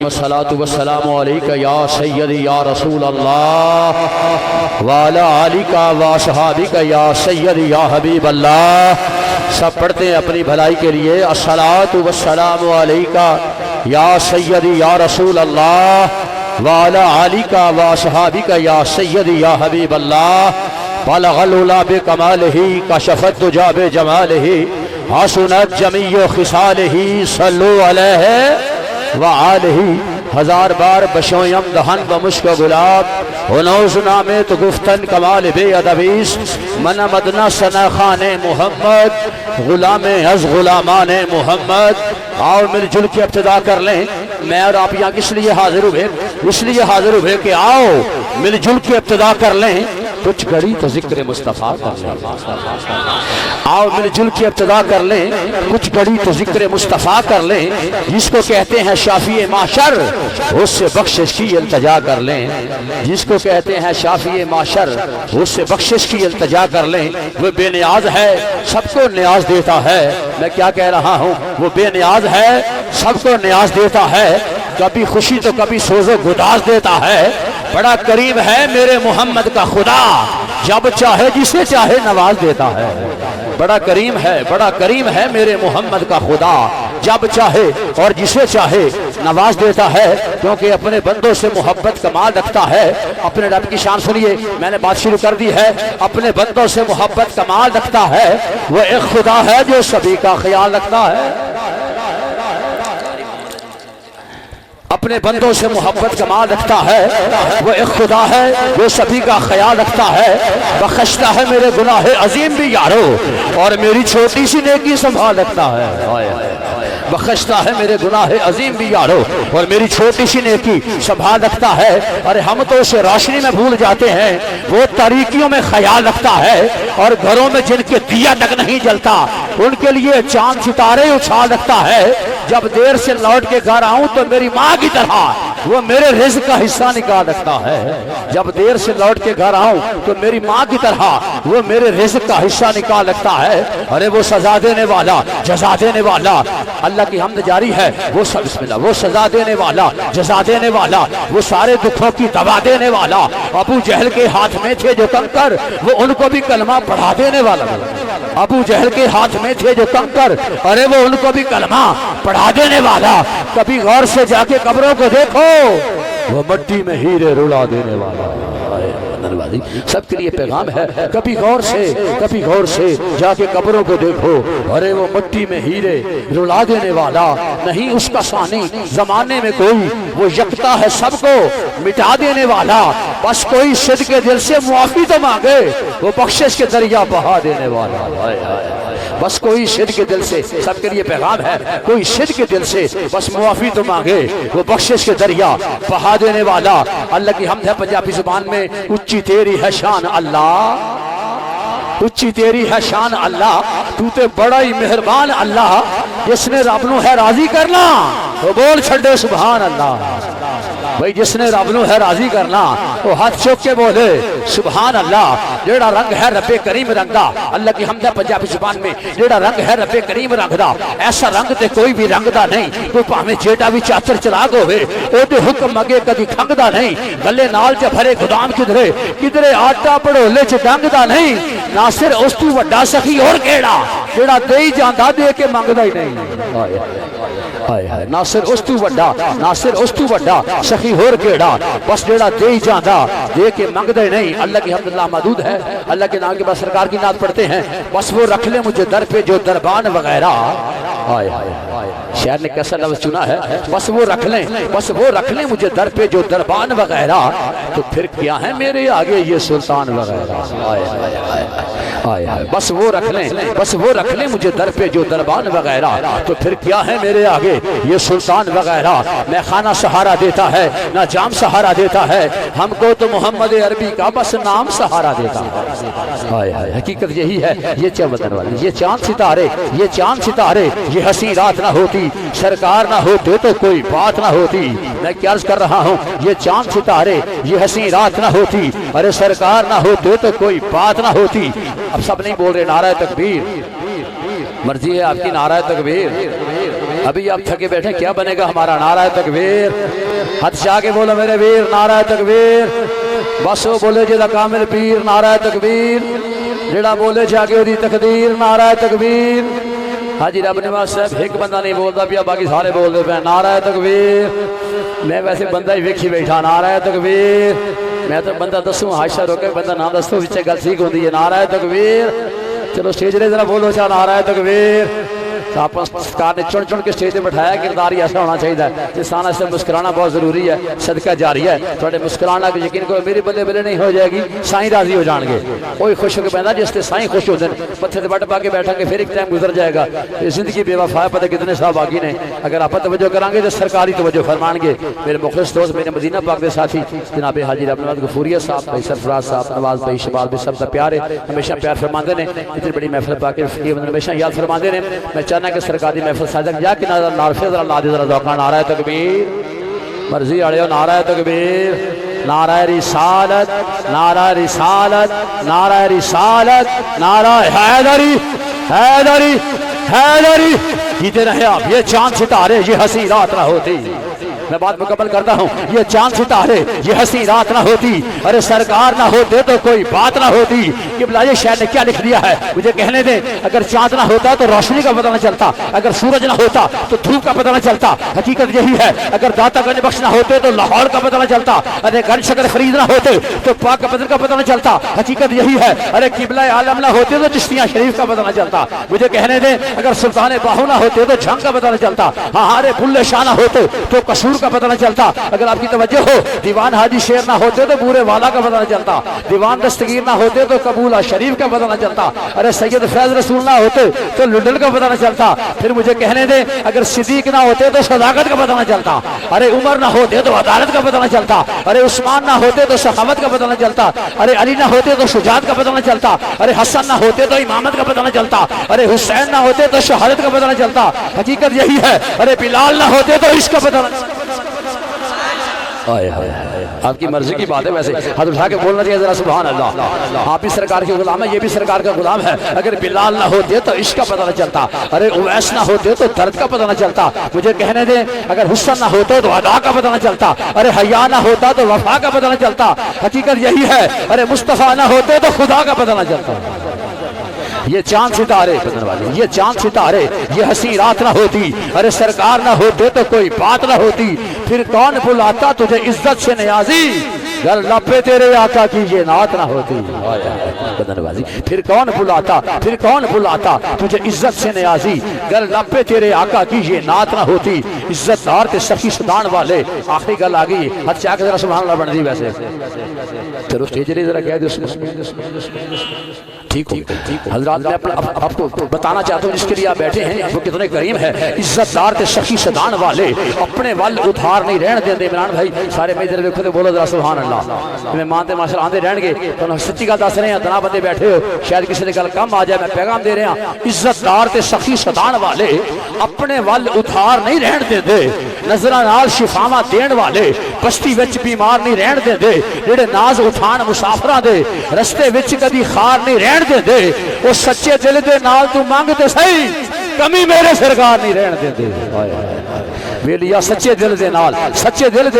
والصلاة والسلام علیکہ یا سیدی یا رسول اللہ وعلی آلکہ واصحابکہ یا سیدی یا حبیب اللہ۔ سب پڑھتے ہیں اپنی بھلائی کے لیے۔ الصلاة والسلام علیکہ یا سیدی یا رسول اللہ وعلی آلکہ واصحابکہ یا سیدی یا حبیب اللہ۔ بلغ العلا بکمالہ کشف الدجی بجمالہ حسنت جمیع خصالہ صلو علیہ وآلہ۔ ہزار بار بشویم دہن بمشک گلاب ہنوز نامے تو گفتن کمال بے ادبیس من مدنہ سنا خان محمد غلام از غلامان محمد۔ آؤ مل جل کے ابتدا کر لیں۔ میں اور آپ یہاں کس لیے حاضر ہوئے؟ اس لیے حاضر ہوئے کہ آؤ مل جل کے ابتدا کر لیں، کچھ گھڑی تو ذکر مصطفیٰ کر لیں۔ آؤ مل جل کے ابتدا کر لیں، کچھ گھڑی تو ذکر مصطفیٰ کر لیں۔ جس کو کہتے ہیں شافی معاشر اس سے بخشش کی التجا کر لیں۔ جس کو کہتے ہیں شافی معاشر اس سے بخشش کی التجا کر لیں۔ وہ بے نیاز ہے، سب کو نیاز دیتا ہے۔ میں کیا کہہ رہا ہوں؟ وہ بے نیاز ہے، سب کو نیاز دیتا ہے۔ کبھی خوشی تو کبھی سوز و گداز دیتا ہے۔ بڑا کریم ہے میرے محمد کا خدا، جب چاہے جسے چاہے نواز دیتا ہے۔ بڑا کریم ہے، بڑا کریم ہے میرے محمد کا خدا، جب چاہے اور جسے چاہے نواز دیتا ہے، کیونکہ اپنے بندوں سے محبت کمال رکھتا ہے۔ اپنے رب کی شان سنیے، میں نے بات شروع کر دی ہے۔ اپنے بندوں سے محبت کمال رکھتا ہے، وہ ایک خدا ہے جو سبھی کا خیال رکھتا ہے۔ اپنے بندوں سے محبت کمال رکھتا ہے، وہ ایک خدا ہے جو سبھی کا خیال رکھتا ہے۔ بخشتا ہے میرے گناہ عظیم بھی یارو اور میری چھوٹی سی نیکی سنبھال رکھتا ہے۔ بخشتا ہے میرے گناہ عظیم بھی یارو اور میری چھوٹی سی نیکی سنبھال رکھتا ہے۔ ارے ہم تو اسے روشنی میں بھول جاتے ہیں، وہ تاریکیوں میں خیال رکھتا ہے۔ اور گھروں میں جن کے دیا تک نہیں جلتا ان کے لیے چاند ستارے اچھال رکھتا ہے۔ جب دیر سے لوٹ کے گھر آؤں تو میری ماں کی طرح وہ میرے رزق کا حصہ نکال رکھتا ہے۔ جب دیر سے لوٹ کے گھر آؤں تو میری ماں کی طرح وہ میرے رزق کا حصہ نکال رکھتا ہے۔ ارے وہ سزا دینے والا، جزا دینے والا، اللہ کی حمد جاری ہے۔ وہ بسم اللہ، وہ سزا دینے والا، جزا دینے والا، وہ سارے دکھوں کی دوا دینے والا۔ ابو جہل کے ہاتھ میں تھے جو کنکر، وہ ان کو بھی کلمہ پڑھا دینے والا۔ ابو جہل کے ہاتھ میں تھے جو کنکر، ارے وہ ان کو بھی کلمہ پڑھا دینے والا۔ کبھی غور سے جا کے قبروں کو دیکھو، وہ مٹی میں ہیرے رلا دینے والا۔ سب کے لیے پیغام ہے، کبھی غور سے جا کے قبروں کو دیکھو، ارے وہ مٹی میں ہیرے رلا دینے والا۔ نہیں اس کا ثانی زمانے میں کوئی، وہ یکتا ہے سب کو مٹا دینے والا۔ بس کوئی صدق کے دل سے معافی تو مانگے، وہ بخشش کے دریا بہا دینے والا۔ بس کوئی صدق کے دل سے، سب کے لیے پیغام ہے، کوئی صدق کے دل سے بس معافی تو مانگے، وہ بخشش کے دریا بہا دینے والا۔ اللہ کی حمد ہے پنجابی زبان میں، اچھی تیری ہے شان اللہ، اچھی تیری ہے شان اللہ، تو تے بڑا ہی مہربان اللہ، جس نے رب نو ہے راضی کرنا وہ بول چھڑے سبحان اللہ۔ بھئی جس نے رب نو ہے راضی کرنا وہ ہاتھ چوک کے بولے سبحان اللہ۔ جیڑا رنگ ہے رب کریم رنگ دا، اللہ کی حمد ہے پنجابی زبان میں، جیڑا رنگ ہے رب کریم رنگ دا، ایسا رنگ تے کوئی بھی رنگ دا نہیں۔ کوئی پاہمیں جیٹا بھی چاچر چراغ ہوئے، او دے حکم مگے کدی کھنگ دا نہیں۔ گلے نال چے بھرے گدام کدرے آٹا پڑولے چے ڈنگ دا نہیں۔ ناصر اس تو وڈا سخی اور کیڑا، جیڑا دے ہی جاندہ دے کے منگ دا ہی نہیں۔ ناصر اس تو وڈا سخی ہور کیڑا، بس جیڑا دے ہی جاندہ دے کے منگ دے نہیں۔ اللہ کی حمدللہ محدود ہے۔ اللہ کے نام کے بعد سرکار کی نعت پڑھتے ہیں، بس وہ رکھ لے مجھے در پہ جو دربان وغیرہ۔ شاعر نے کیسا لفظ چنا ہے، بس وہ رکھ لیں مجھے در پہ جو دربان وغیرہ، تو پھر کیا ہے میرے آگے یہ سلطان وغیرہ۔ بس وہ رکھ لیں مجھے در پہ جو دربان وغیرہ، تو پھر کیا ہے میرے آگے یہ سلطان وغیرہ۔ میں خانہ سہارا دیتا ہے نہ جام سہارا دیتا ہے، ہم کو تو محمد عربی کا بس نام سہارا دیتا ہے۔ حقیقت یہی ہے، یہ چودن والے، یہ چاند ستارے، یہ حسین رات نہ ہوتی، سرکار نہ ہوتے تو کوئی بات نہ ہوتی۔ میں کیا عرض کر رہا ہوں، یہ چاند ستارے، یہ حسین رات نہ ہوتی، ارے سرکار نہ ہوتے تو کوئی بات نہ ہوتی۔ اب سب نہیں بول رہے نعرہ تکبیر، مرضی ہے آپ کی نعرہ تکبیر۔ ابھی آپ تھکے بیٹھے کیا بنے گا ہمارا نعرہ تکبیر ہاتھ چاہ کے بولو میرے ویر نعرہ تکبیر بس وہ بولے جا کامل پیر نعرہ تکبیر جڑا بولے جا کے دی تقدیر نعرہ تکبیر حاجی رب نواز صاحب ایک بندہ نہیں بولتا پیا باقی سارے بول دے پہ نعرہ تکبیر میں ویسے بندہ ہی ویکھی بیٹھا نعرہ تکبیر میں تو بندہ دسوں حاشا روکے بندہ نام دستوں وچے گل ٹھیک ہوندی ہے نعرہ تکبیر چلو سٹیج رے ذرا بولو چا نعرہ تکبیر آپ سرکار نے چن چن کے سٹیج پہ بٹھایا کردار ہی ایسا ہونا چاہیے جسانا سے مسکرانا بہت ضروری ہے صدقہ جاری ہے تھوڑے مسکرانا کہ یقین کرو میری بلے بلے نہیں ہو جائے گی سائیں راضی ہو جان گے کوئی خوش ہو کے بہنا جس سے سائیں خوش ہوتے ہیں پتھر بٹ پا کے بیٹھا کے پھر ایک ٹائم گزر جائے گا زندگی بے وفا ہے پتہ کتنے صاحب باقی نے اگر آپ توجہ کریں گے تو سرکاری توجہ فرمان گے میرے مخلص دوست میرے مدینہ پاک دے ساتھی جناب حاجی رب نواز غفوریہ صاحب بھائی سرفراز صاحب نواز بھائی شبال بھی سب کا پیار ہے ہمیشہ پیار فرماندے نے اتنی بڑی محفل پا کے ہمیشہ یاد فرماندے نے میں چاہنا کہ سرکاری محفل صادق یا کہ نارفے ذرا نادی ذرا ذوقا نعرہ تکبیر مرضی اڑیو نعرہ تکبیر نعرہ رسالت نعرہ رسالت نعرہ رسالت نعرہ حیدری حیدری حیدری جیتے رہے آپ یہ چاند ستارے یہ ہنسی رات نہ ہوتی میں بات مکمل کرتا ہوں یہ چاند ستارے یہ ہنسی رات نہ ہوتی ارے سرکار نہ ہوتے تو کوئی بات نہ ہوتی قبلہ یہ شاعر نے کیا لکھ دیا ہے مجھے کہنے دیں اگر چاند نہ ہوتا تو روشنی کا پتہ نہ چلتا اگر سورج نہ ہوتا تو دھوپ کا پتہ نہ چلتا حقیقت یہی ہے اگر داتا گنج بخش نہ ہوتے تو لاہور کا پتہ نہ چلتا ارے گنج شکر فرید نہ ہوتے تو پاک بدر کا پتہ نہ چلتا حقیقت یہی ہے ارے قبلہ عالم نہ ہوتے تو چشتیاں شریف کا پتہ نہ چلتا مجھے کہنے دیں اگر سلطان باہو نہ ہوتے تو جھنگ کا پتہ نہ چلتا ہاں ارے بھلے شاہ نہ ہوتے تو قصور کا پتہ نہ چلتا اگر آپ کی توجہ ہو دیوان حاجی شیر نہ ہوتے تو بورے والا کا پتہ نہ چلتا دیوان دستگیر نہ ہوتے تو قبولہ شریف کا پتہ نہ چلتا ارے سید فیض رسول نہ ہوتے تو لڈل کا پتہ نہ چلتا پھر مجھے کہنے دیں اگر صدیق نہ ہوتے تو صداقت کا پتہ نہ چلتا ارے عمر نہ ہوتے تو عدالت کا پتہ نہ چلتا ارے عثمان نہ ہوتے تو سخاوت کا پتہ نہ چلتا ارے علی نہ ہوتے تو شجاعت کا پتہ نہ چلتا ارے حسن نہ ہوتے تو امامت کا پتہ نہ چلتا ارے حسین نہ ہوتے تو شہادت کا پتہ نہ چلتا حقیقت یہی ہے ارے بلال نہ ہوتے تو عشق کا پتہ نہ چلتا آپ کی مرضی کی بات ہے ویسے ہاتھ اٹھا کے بولنا چاہیے ذرا سبحان اللہ آپ بھی سرکار کے غلام ہے یہ بھی سرکار کا غلام ہے اگر بلال نہ ہوتے تو عشق کا پتہ نہ چلتا ارے اویس نہ ہوتے تو درد کا پتہ نہ چلتا مجھے کہنے دیں اگر حسن نہ ہوتے تو ادا کا پتہ نہ چلتا ارے حیا نہ ہوتا تو وفا کا پتہ نہ چلتا حقیقت یہی ہے ارے مصطفیٰ نہ ہوتے تو خدا کا پتہ نہ چلتا یہ چاند ستارے بدن والے یہ چاند ستارے یہ ہنسی رات نہ ہوتی ارے سرکار نہ ہوتے تو کوئی بات نہ ہوتی پھر کون بلاتا تجھے عزت سے نیازی گر لپے تیرے آقا کی یہ نعت نہ ہوتی بدن والی پھر کون بلاتا تجھے عزت سے نیازی گر لپے تیرے آقا کی یہ نعت نہ ہوتی عزت دار تے سخی سدان والے آخری گل آ گئی ہاتھ چاہ کے ذرا سبحان اللہ بن دی ویسے چلو اسٹیج ری ذرا کہہ دو ٹھیک ہو حضرات میں آپ کو بتانا چاہتا ہوں جس کے لیے آپ بیٹھے ہیں وہ کتنے کریم ہے عزت دار تے سخی سدان والے اپنے وال ادھار نہیں رہن دیں عمران بھائی سارے میں ادھر دیکھو تے بولو ذرا سبحان اللہ میں مانتے ماشاءاللہ آندے رہن گے تو سچی گل دس رہے ہیں اتنا بندے بیٹھے ہو شاید کسی نے گل کم آ جائے میں پیغام دے رہے ہیں عزت دار تے سخی سدان والے اپنے وال ادھار نہیں رہن دے نظراں نال شفاواں دین والے بستی وچ بیمار نہیں رہن دے جڑے ناز اٹھان مسافراں دے رستے وچ کدی خار نہیں رہن دے وہ سچے دل دے نال تو مانگ تے صحیح کمی میرے سرکار نہیں رہن دے ویلیا سچے دل دے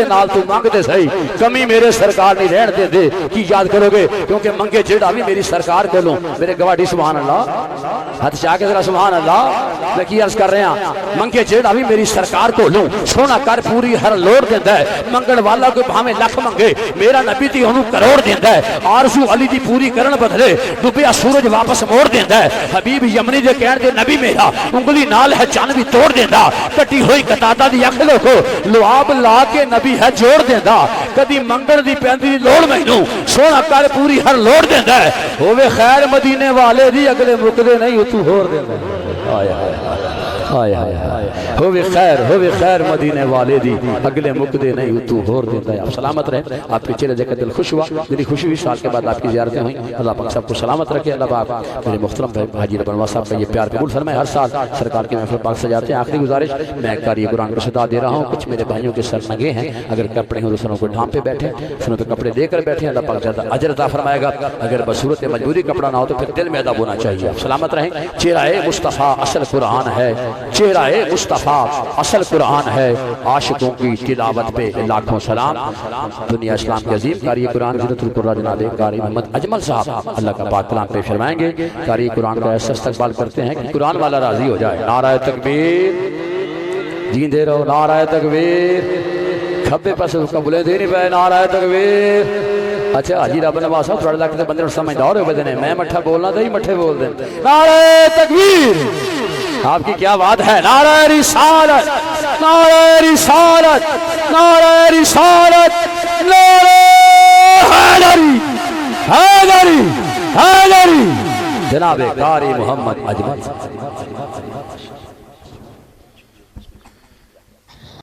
نال تو مانگ تے صحیح کمی میرے سرکار نہیں رہن دے کی یاد کرو گے کیونکہ منگے جڑا بھی میری سرکار کولوں میرے گواہی سبحان اللہ ہاتھ چاہ کے ذرا سبحان اللہ میں کی عرض کر رہا ہاں منگے جڑا بھی میری سرکار کولوں سونا کر پوری ہر لوڑ دیندا ہے منگن والا کوئی بھاویں لکھ منگے میرا نبی تے اونوں کروڑ دیندا ہے آرزو علی دی پوری کرن بدلے ڈوبیا سورج واپس موڑ دیندا ہے حبیب یمنی دے کہن دے نبی میرا انگلی نال ہے چن بھی توڑ دیندا کٹی ہوئی قطادہ دی اکھ لوکو لعاب لا کے نبی ہے جوڑ دیندا کدی منگن دی پیندی لوڑ مینوں سونا کر پوری ہر لوڑ دیندا ہے ہوے خیر مدینے والے دی اگلے مکدے نہیں تو ہور دیندا ہوے خیر مدینے والے دی اگلے مکدے نہیں تو ہور دیتا ہے آپ سلامت رہیں آپ کے چہرے دیکھ کر دل خوش ہوا میری خوشی ہوئی سال کے بعد آپ کی زیارتیں ہوئیں اللہ پاک سب کو سلامت رکھے اللہ پاک میرے محترم بھائی حاجی رب نواز صاحب کا یہ پیار قبول فرمائے ہر سال سرکار کی محفل پاک سجاتے ہیں آخری گزارش میں قاری قرآن کو صدا دے رہا ہوں کچھ میرے بھائیوں کے سر ننگے ہیں اگر کپڑے ہوں تو سروں کو ڈھام پہ بیٹھے سروں پہ کپڑے دے کر بیٹھے اللہ پاک زیادہ اجر عطا فرمائے گا اگر بصورت مجبوری کپڑا نہ ہو تو پھر دل میں ادا ہونا چاہیے آپ سلامت رہیں چہرہ مصطفیٰ اصل قرآن ہے چہرہ مصطفیٰ اصل قرآن ہے، عاشقوں کی تلاوت پہ لاکھوں سلام۔ دنیا اسلام کے عظیم قاری قرآن حضرت القرآن جناب قاری محمد اجمل صاحب اللہ کا پاک کلام پیش فرمائیں گے۔ قاری قرآن کا ایسا استقبال کرتے ہیں کہ قرآن والا راضی ہو جائے۔ نعرہ تکبیر، جیندے رہو، نعرہ تکبیر، کھبے پاس قبولے دے نہیں پہ، نعرہ تکبیر۔ اچھا حاجی رب نواز صاحب تھوڑا لگتے بندے سمجھدار ہو بدنے، میں مٹھا بولنا تھا ہی مٹھے بول دیں۔ نعرہ تکبیر، آپ کی کیا بات ہے؟ نعرہ رسالت، نعرہ رسالت، نعرہ رسالت، نعرہ حیدری، حیدری، حیدری، جناب قاری محمد اجمل۔